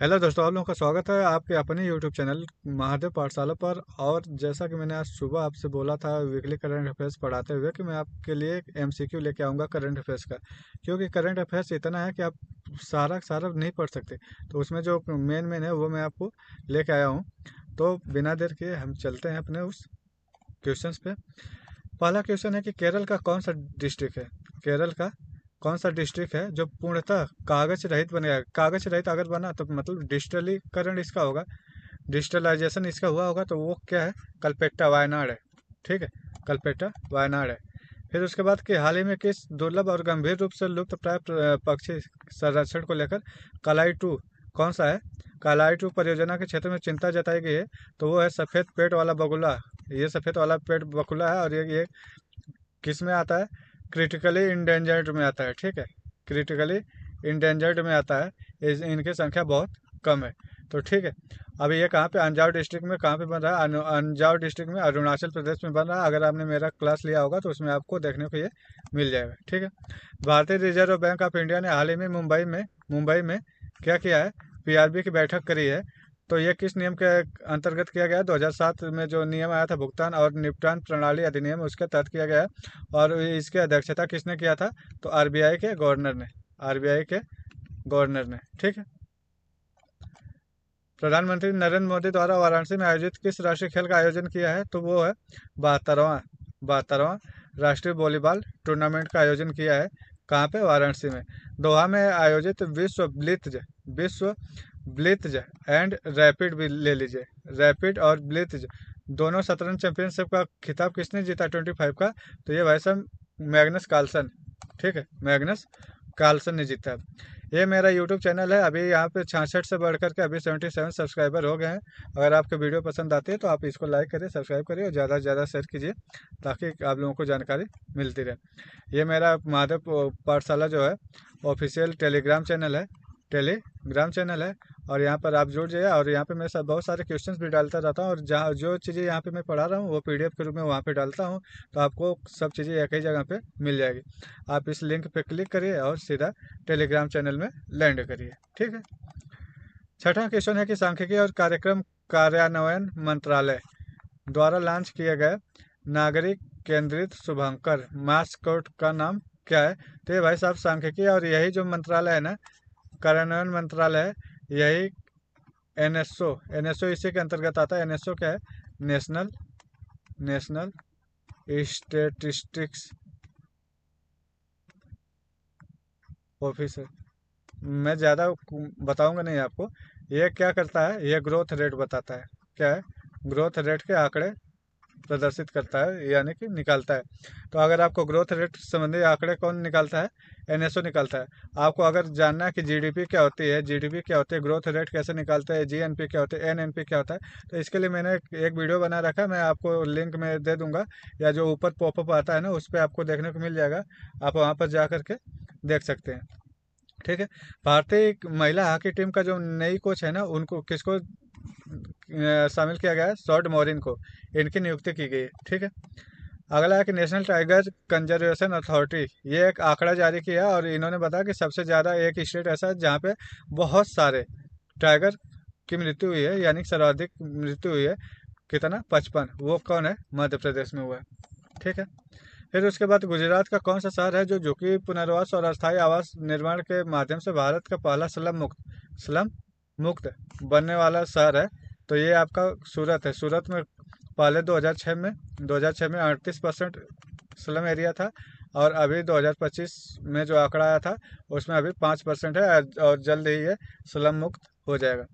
Hello दोस्तों, आप लोगों का स्वागत है आपके अपने यूट्यूब चैनल महादेव पाठशाला पर। और जैसा कि मैंने आज सुबह आपसे बोला था वीकली करंट अफेयर्स पढ़ाते हुए कि मैं आपके लिए एक एमसीक्यू लेके आऊँगा करंट अफेयर्स का। क्योंकि करंट अफेयर्स इतना है कि आप सारा का सारा नहीं पढ़ सकते, तो उसमें जो मेन मेन है वो मैं आपको लेके आया हूँ। तो बिना देर किए हम चलते हैं अपने उस क्वेश्चंस पे। पहला क्वेश्चन है कि केरल का कौन सा डिस्ट्रिक्ट है, केरल का कौन सा डिस्ट्रिक्ट है जो पूर्णतः कागज रहित बनेगा। कागज रहित अगर बना तो मतलब डिजिटलीकरण इसका होगा, डिजिटलाइजेशन इसका हुआ होगा, तो वो क्या है? कलपेट्टा वायनाड है। ठीक है, कलपेट्टा वायनाड है। फिर उसके बाद कि हाल ही में किस दुर्लभ और गंभीर रूप से लुप्त प्राय पक्षी संरक्षण को लेकर कलाई टू कौन सा है? कलाई टू परियोजना के क्षेत्र में चिंता जताई गई है, तो वो है सफेद पेट वाला बगुला। ये सफेद वाला पेट बगुला है और ये किस में आता है? क्रिटिकली इंडेंजर्ड में आता है। ठीक है, क्रिटिकली इंडेंजर्ड में आता है। इनकी संख्या बहुत कम है। तो ठीक है, अभी ये कहाँ पे अंजाव डिस्ट्रिक्ट में कहाँ पे बन रहा है? अंजाव डिस्ट्रिक्ट में अरुणाचल प्रदेश में बन रहा है। अगर आपने मेरा क्लास लिया होगा तो उसमें आपको देखने को ये मिल जाएगा। ठीक है, भारतीय रिजर्व बैंक ऑफ इंडिया ने हाल ही में मुंबई में क्या किया है? पीआरबी की बैठक करी है। तो ये किस नियम के अंतर्गत किया गया है? 2007 में जो नियम आया था भुगतान और निपटान प्रणाली अधिनियम, उसके तहत किया गया है। और इसकी अध्यक्षता किसने किया था? तो आरबीआई के गवर्नर ने, आरबीआई के गवर्नर ने। ठीक है, प्रधानमंत्री नरेंद्र मोदी द्वारा वाराणसी में आयोजित किस राष्ट्रीय खेल का आयोजन किया है? तो वो है 72वां राष्ट्रीय वॉलीबॉल टूर्नामेंट का आयोजन किया है। कहाँ पे? वाराणसी में। दोहा में आयोजित विश्व ब्लित्ज एंड रैपिड भी ले लीजिए, रैपिड और ब्लित्ज दोनों शतरंज चैंपियनशिप का खिताब किसने जीता 25 का? तो ये भाई साहब मैग्नस कार्लसन। ठीक है, मैग्नस कार्लसन ने जीता। ये मेरा यूट्यूब चैनल है, अभी यहाँ पे 66 से बढ़ करके अभी 77 सब्सक्राइबर हो गए हैं। अगर आपको वीडियो पसंद आती है तो आप इसको लाइक करिए, सब्सक्राइब करिए और ज़्यादा से ज़्यादा शेयर कीजिए, ताकि आप लोगों को जानकारी मिलती रहे। ये मेरा महादेव पाठशाला जो है ऑफिशियल टेलीग्राम चैनल है। और यहाँ पर आप जुड़ जाइए। और यहाँ पे मैं सब बहुत सारे क्वेश्चंस भी डालता रहता हूँ, और जहाँ जो चीज़ें यहाँ पे मैं पढ़ा रहा हूँ वो पीडीएफ के रूप में वहाँ पे डालता हूँ। तो आपको सब चीज़ें एक ही जगह पे मिल जाएगी। आप इस लिंक पे क्लिक करिए और सीधा टेलीग्राम चैनल में लैंड करिए। ठीक है, छठा क्वेश्चन है कि सांख्यिकी और कार्यक्रम कार्यान्वयन मंत्रालय द्वारा लॉन्च किए गए नागरिक केंद्रित शुभंकर मास्कॉट का नाम क्या है? तो ये भाई साहब सांख्यिकी और यही जो मंत्रालय है ना, कार्यान्वयन मंत्रालय है, यही एनएसओ इसी के अंतर्गत आता है। एनएसओ क्या है? नेशनल नेशनल स्टेटिस्टिक्स ऑफिस है। मैं ज़्यादा बताऊंगा नहीं आपको। ये क्या करता है? ये ग्रोथ रेट बताता है। क्या है? ग्रोथ रेट के आंकड़े प्रदर्शित करता है, यानी कि निकालता है। तो अगर आपको ग्रोथ रेट संबंधी आंकड़े कौन निकालता है? एनएसओ निकालता है। आपको अगर जानना है कि जीडीपी क्या होती है, जीडीपी क्या होती है, ग्रोथ रेट कैसे निकालते हैं, जीएनपी क्या होता है, एनएनपी क्या होता है, तो इसके लिए मैंने एक वीडियो बना रखा है, मैं आपको लिंक में दे दूंगा, या जो ऊपर पॉपअप आता है ना उस पर आपको देखने को मिल जाएगा। आप वहाँ पर जा करके देख सकते हैं। ठीक है, भारतीय महिला हॉकी टीम का जो नई कोच है ना, उनको किसको शामिल किया गया है? शॉर्ट मोरिन को इनकी नियुक्ति की गई है। ठीक है, अगला है कि नेशनल टाइगर कंजर्वेशन अथॉरिटी ये एक आंकड़ा जारी किया, और इन्होंने बताया कि सबसे ज़्यादा एक स्टेट ऐसा है जहाँ पे बहुत सारे टाइगर की मृत्यु हुई है, यानी कि सर्वाधिक मृत्यु हुई है। कितना? 55। वो कौन है? मध्य प्रदेश में हुआ है। ठीक है, फिर उसके बाद गुजरात का कौन सा शहर है जो झुग्गी पुनर्वास और अस्थायी आवास निर्माण के माध्यम से भारत का पहला स्लम मुक्त बनने वाला शहर है? तो ये आपका सूरत है। सूरत में पहले 2006 में 38% स्लम एरिया था, और अभी 2025 में जो आंकड़ा आया था उसमें अभी 5% है, और जल्द ही ये स्लम मुक्त हो जाएगा।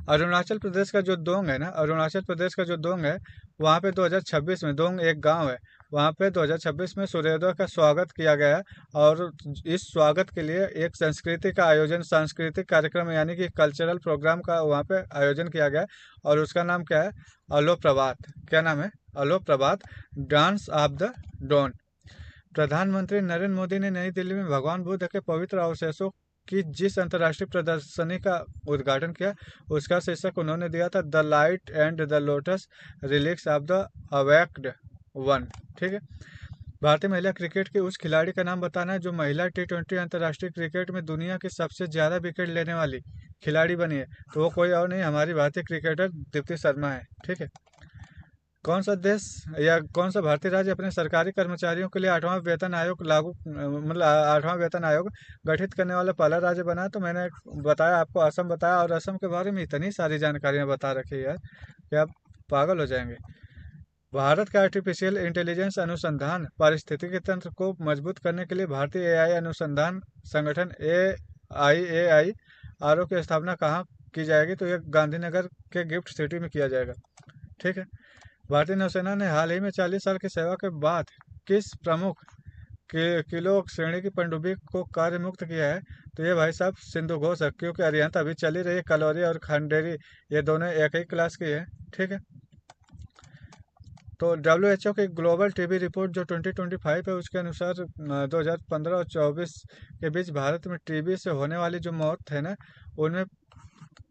अरुणाचल प्रदेश का जो दोंग है ना, अरुणाचल प्रदेश का जो दोंग है, वहाँ पे 2026 में, दोंग एक गांव है, वहाँ पे 2026 में सूर्योदय का स्वागत किया गया। और इस स्वागत के लिए एक सांस्कृतिक कार्यक्रम यानी कि कल्चरल प्रोग्राम का वहाँ पे आयोजन किया गया। और उसका नाम क्या है? अलो प्रभात। क्या नाम है? अलो प्रभात, डांस ऑफ द डॉन। प्रधानमंत्री नरेंद्र मोदी ने नई दिल्ली में भगवान बुद्ध के पवित्र अवशेषों की जिस अंतर्राष्ट्रीय प्रदर्शनी का उद्घाटन किया, उसका शीर्षक उन्होंने दिया था the light and the lotus relics of the awakened one. ठीक है, भारतीय महिला क्रिकेट के उस खिलाड़ी का नाम बताना है जो महिला T20 अंतर्राष्ट्रीय क्रिकेट में दुनिया की सबसे ज्यादा विकेट लेने वाली खिलाड़ी बनी है, तो वो कोई और नहीं, हमारी भारतीय क्रिकेटर दीप्ति शर्मा है। ठीक है। कौन सा देश या कौन सा भारतीय राज्य अपने सरकारी कर्मचारियों के लिए 8वां वेतन आयोग लागू मतलब 8वां वेतन आयोग गठित करने वाला पहला राज्य बना है? तो मैंने बताया आपको, असम बताया, और असम के बारे में इतनी सारी जानकारियां बता रखी है यार कि आप पागल हो जाएंगे। भारत का आर्टिफिशियल इंटेलिजेंस अनुसंधान पारिस्थितिकी तंत्र को मजबूत करने के लिए भारतीय एआई अनुसंधान संगठन AIAI की स्थापना कहाँ की जाएगी? तो ये गांधीनगर के गिफ्ट सिटी में किया जाएगा। ठीक है। भारतीय नौसेना ने हाल ही में 40 साल की सेवा के बाद किस प्रमुख किलो श्रेणी की पनडुब्बी को कार्य मुक्त किया है? तो ये भाई साहब सिंधु घोष है, क्योंकि अरिहंत अभी चली रही है, कलौरी और खंडेरी ये दोनों एक ही क्लास की है। ठीक है। तो WHO की ग्लोबल टीबी रिपोर्ट जो 2025 है, उसके अनुसार 2015 और 24 के बीच भारत में टीबी से होने वाली जो मौत है ना, उनमें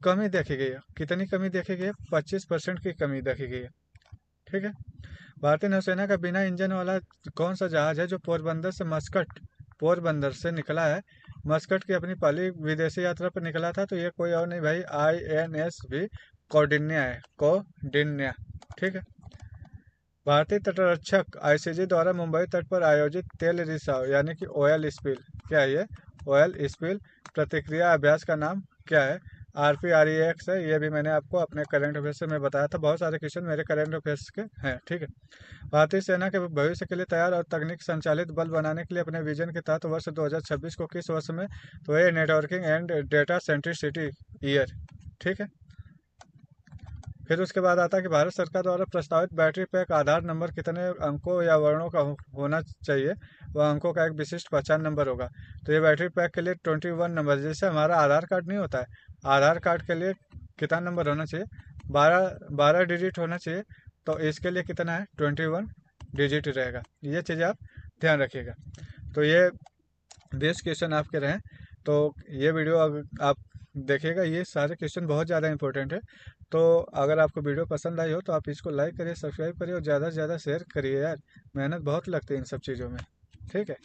कमी देखी गई है। कितनी कमी देखी गई है? 25% की कमी देखी गई है। ठीक है। भारतीय नौसेना का बिना इंजन वाला कौन सा जहाज है जो पोरबंदर से निकला है? मस्कट की अपनी पहली विदेशी यात्रा पर निकला था। तो ये कोई और नहीं भाई, INS भी कौंडिन्य है, कौंडिन्य। ठीक है। भारतीय तटरक्षक ICG द्वारा मुंबई तट पर आयोजित तेल रिसाव यानी कि ऑयल स्पिल, क्या है ये? ऑयल स्पिल प्रतिक्रिया अभ्यास का नाम क्या है? RPREX है। ये भी मैंने आपको अपने करंट अफेयर्स से मैं बताया था, बहुत सारे क्वेश्चन मेरे करंट अफेयर्स के हैं। ठीक है। भारतीय सेना के भविष्य के लिए तैयार और तकनीक संचालित बल बनाने के लिए अपने विजन के तहत वर्ष 2026 को किस वर्ष में? तो ये networking and data centricity year. ठीक है। फिर उसके बाद आता है कि भारत सरकार द्वारा प्रस्तावित बैटरी पैक आधार नंबर कितने अंकों या वर्णों का होना चाहिए? वह अंकों का एक विशिष्ट पहचान नंबर होगा। तो ये बैटरी पैक के लिए 21 नंबर, जैसे हमारा आधार कार्ड नहीं होता है, आधार कार्ड के लिए कितना नंबर होना चाहिए? 12 डिजिट होना चाहिए। तो इसके लिए कितना है? 21 डिजिट रहेगा। ये चीज़ आप ध्यान रखिएगा। तो ये 20 क्वेश्चन आपके रहे। तो ये वीडियो अगर आप देखिएगा, ये सारे क्वेश्चन बहुत ज़्यादा इंपॉर्टेंट है। तो अगर आपको वीडियो पसंद आई हो तो आप इसको लाइक करिए, सब्सक्राइब करिए और ज़्यादा से ज़्यादा शेयर करिए यार, मेहनत बहुत लगती है इन सब चीज़ों में। ठीक है।